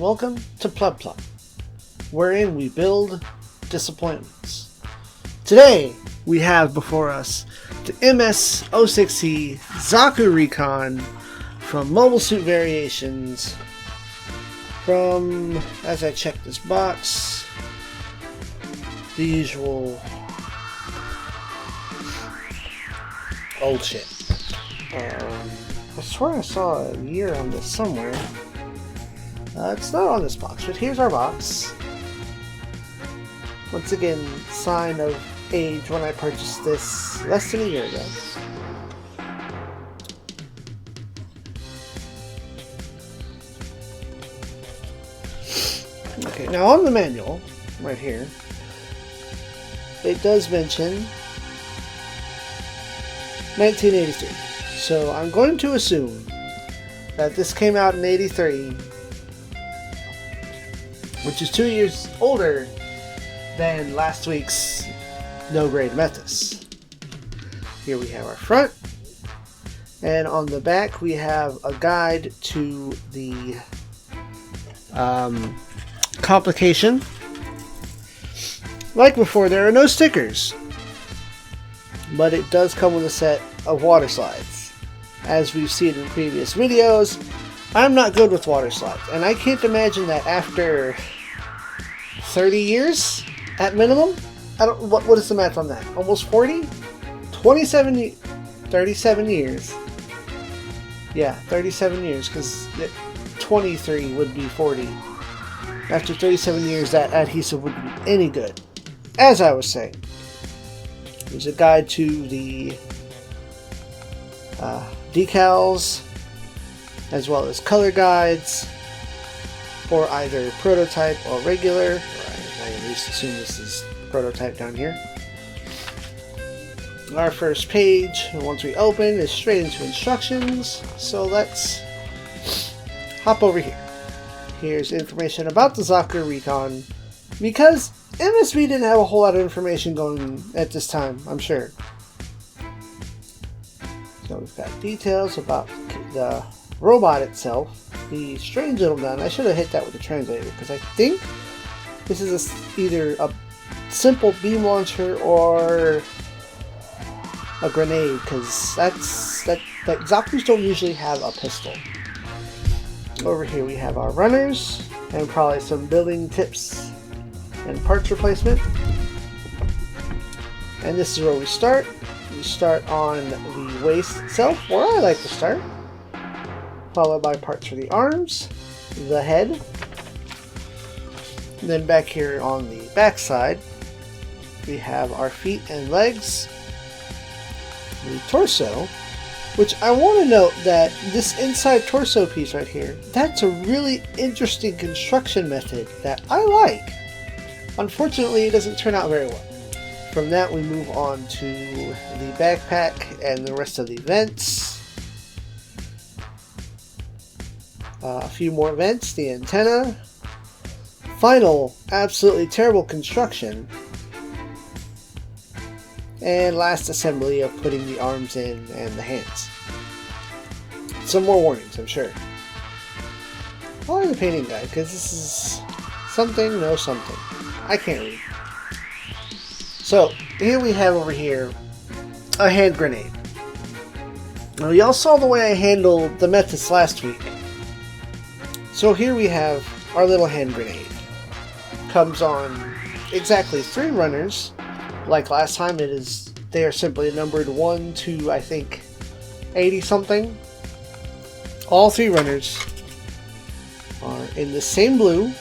welcome to PlebPla, wherein we build disappointments. Today, we have before us the MS-06C Zaku Recon from Mobile Suit Variations from, as I check this box, the usual old shit. I swear I saw a year on this somewhere. It's not on this box, but here's our box. Once again, sign of age when I purchased this less than a year ago. Okay, now on the manual, right here, it does mention 1983. So I'm going to assume that this came out in 83, which is 2 years older than last week's No Grade Metis. Here we have our front, and on the back we have a guide to the complication. Like before, there are no stickers, but it does come with a set of water slides. As we've seen in previous videos, I'm not good with water slides, and I can't imagine that after 30 years at minimum. What is the math on that? Almost 40? 37 years. Yeah, 37 years, because 23 would be 40. After 37 years, that adhesive wouldn't be any good. As I was saying, there's a guide to the decals, as well as color guides for either prototype or regular. I at least assume this is prototype down here. Our first page, once we open, is straight into instructions. So let's hop over here. Here's information about the Zaku Recon, because MSV didn't have a whole lot of information going at this time, I'm sure. So we've got details about the robot itself, the strange little gun. I should have hit that with the translator, because I think this is either a simple beam launcher or a grenade, because that Zakus don't usually have a pistol. Over here we have our runners, and probably some building tips and parts replacement. And this is where we start. We start on the waist itself, where I like to start, followed by parts for the arms, the head, and then back here on the back side we have our feet and legs, the torso, which I want to note that this inside torso piece right here, that's a really interesting construction method that I like. Unfortunately, it doesn't turn out very well. From that, we move on to the backpack and the rest of the vents. A few more vents, the antenna. Final, absolutely terrible construction. And last assembly of putting the arms in and the hands. Some more warnings, I'm sure. I like the painting guide, because this is something, no something. I can't read. So, here we have over here a hand grenade. Now, y'all saw the way I handled the Metis last week. So here we have our little hand grenade. Comes on exactly 3 runners. Like last time, they are simply numbered 1 to, I think, 80 something. All 3 runners are in the same blue.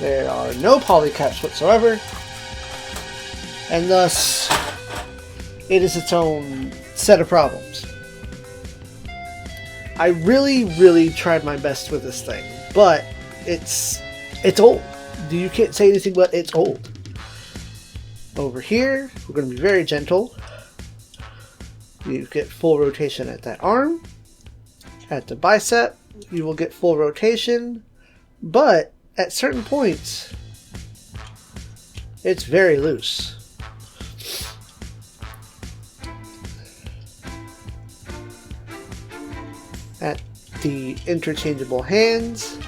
There are no polycaps whatsoever. And thus, it is its own set of problems. I really tried my best with this thing, but it's old. You can't say anything but it's old. Over here, we're going to be very gentle. You get full rotation at that arm. At the bicep, you will get full rotation, but at certain points, it's very loose. At the interchangeable hands,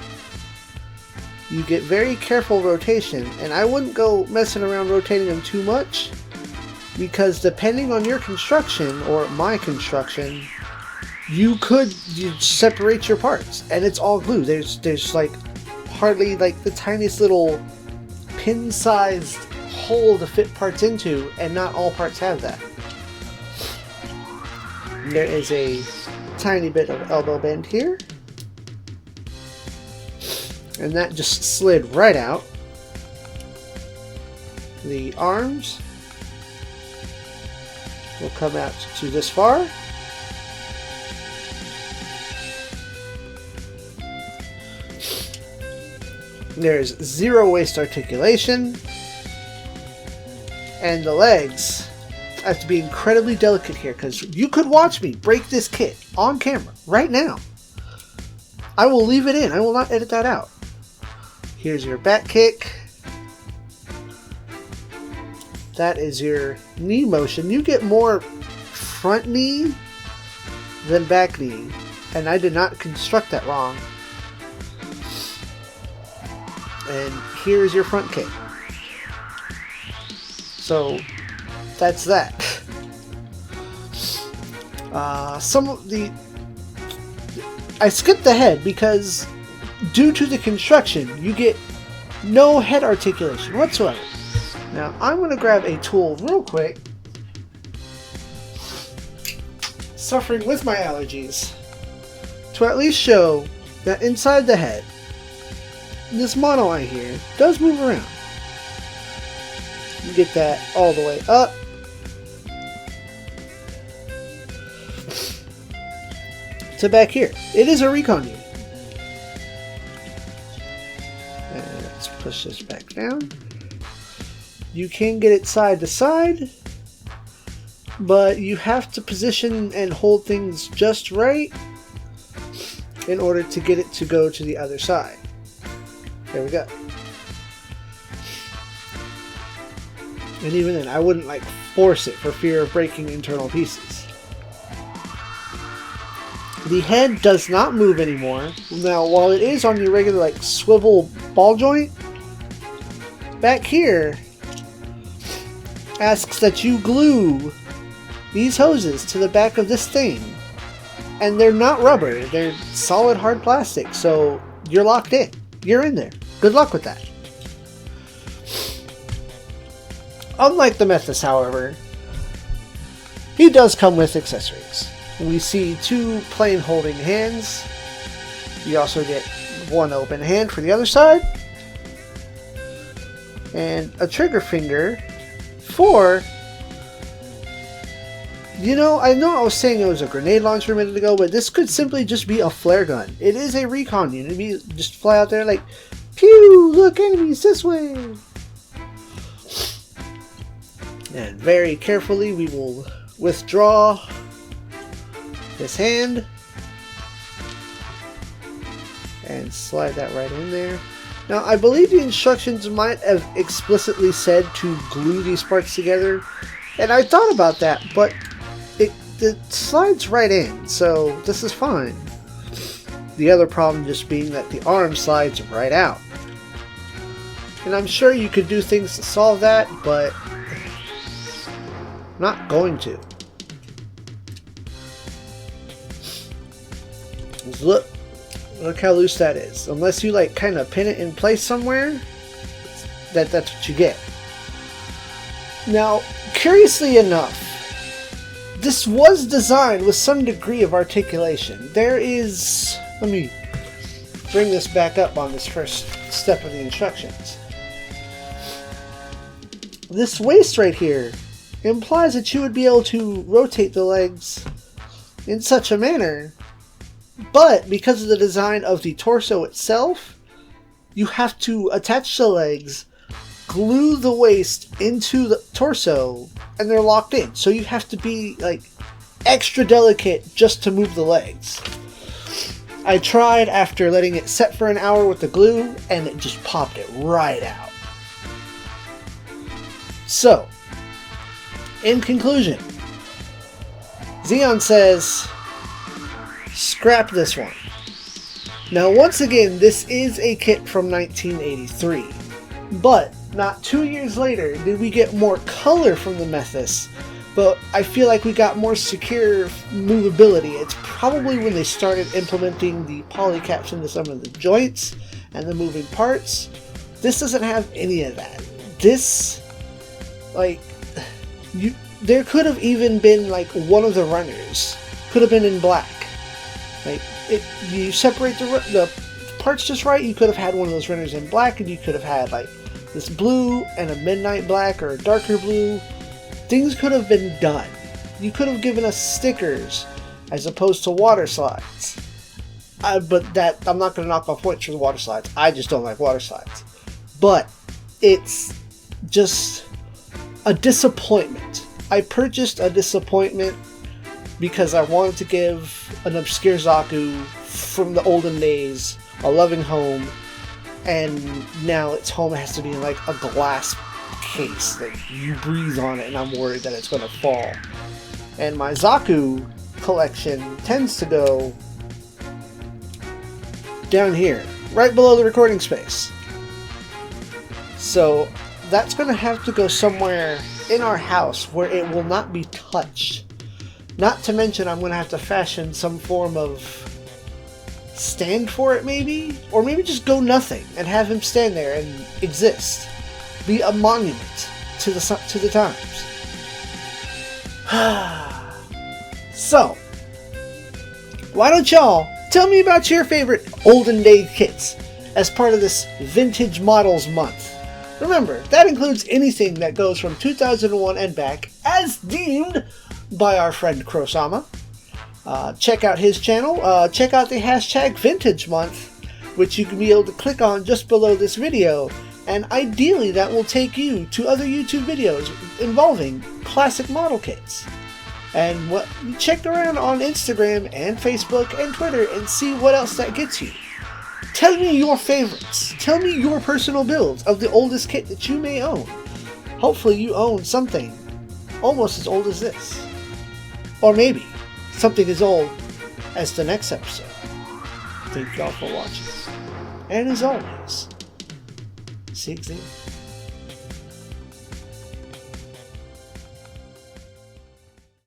you get very careful rotation, and I wouldn't go messing around rotating them too much, because depending on your construction, or my construction, you separate your parts, and it's all glue. There's like hardly like the tiniest little pin-sized hole to fit parts into, and not all parts have that. There is a tiny bit of elbow bend here, and that just slid right out. The arms will come out to this far. There's zero waist articulation, and the legs, I have to be incredibly delicate here, because you could watch me break this kit on camera right now. I will leave it in. I will not edit that out. Here's your back kick. That is your knee motion. You get more front knee than back knee, and I did not construct that wrong. And here's your front kick. So that's that. Some of the... I skipped the head because due to the construction, you get no head articulation whatsoever. Now, I'm going to grab a tool real quick. Suffering with my allergies. To at least show that inside the head, this mono eye here does move around. You get that all the way up. To back here. It is a Recon unit. And let's push this back down. You can get it side to side, but you have to position and hold things just right in order to get it to go to the other side. There we go. And even then, I wouldn't like force it for fear of breaking internal pieces. The head does not move anymore. Now, while it is on your regular like swivel ball joint, back here asks that you glue these hoses to the back of this thing. And they're not rubber, they're solid hard plastic, so you're locked in. You're in there. Good luck with that. Unlike the Methus, however, he does come with accessories. We see two plain holding hands. You also get one open hand for the other side. And a trigger finger for... You know I was saying it was a grenade launcher a minute ago, but this could simply just be a flare gun. It is a Recon unit. You just fly out there like, pew, look, enemies this way. And very carefully we will withdraw this hand and slide that right in there. Now, I believe the instructions might have explicitly said to glue these parts together, and I thought about that, but it slides right in, so this is fine. The other problem just being that the arm slides right out. And I'm sure you could do things to solve that, but I'm not going to. Look how loose that is. Unless you like kind of pin it in place somewhere, that's what you get. Now, curiously enough, this was designed with some degree of articulation. There is... Let me bring this back up on this first step of the instructions. This waist right here implies that you would be able to rotate the legs in such a manner, but because of the design of the torso itself, you have to attach the legs, glue the waist into the torso, and they're locked in. So you have to be like extra delicate just to move the legs. I tried after letting it set for an hour with the glue, and it just popped it right out. So, in conclusion, ZEON says, scrap this one. Now, once again, this is a kit from 1983, but not 2 years later did we get more color from the Methus, but I feel like we got more secure movability. It's probably when they started implementing the polycaps into some of the joints and the moving parts. This doesn't have any of that. This, like, there could have even been, like, one of the runners could have been in black. Like, you separate the parts just right, you could have had one of those runners in black, and you could have had, like, this blue and a midnight black or a darker blue. Things could have been done. You could have given us stickers as opposed to water slides. But that, I'm not going to knock off points for the water slides. I just don't like water slides. But it's just a disappointment. I purchased a disappointment because I wanted to give an obscure Zaku from the olden days a loving home, and now its home has to be in like a glass case that you breathe on it, and I'm worried that it's going to fall. And my Zaku collection tends to go down here, right below the recording space. So that's going to have to go somewhere in our house where it will not be touched. Not to mention I'm going to have to fashion some form of stand for it, maybe? Or maybe just go nothing and have him stand there and exist. Be a monument to the times. So, why don't y'all tell me about your favorite olden day kits as part of this Vintage Models Month. Remember, that includes anything that goes from 2001 and back as deemed by our friend Krosama. Check out his channel. Check out the hashtag Vintage Month, which you can be able to click on just below this video, and ideally that will take you to other YouTube videos involving classic model kits. And check around on Instagram and Facebook and Twitter and see what else that gets you. Tell me your favorites. Tell me your personal builds of the oldest kit that you may own. Hopefully you own something almost as old as this. Or maybe something as old as the next episode. Thank y'all for watching. And as always, SIEG ZEON.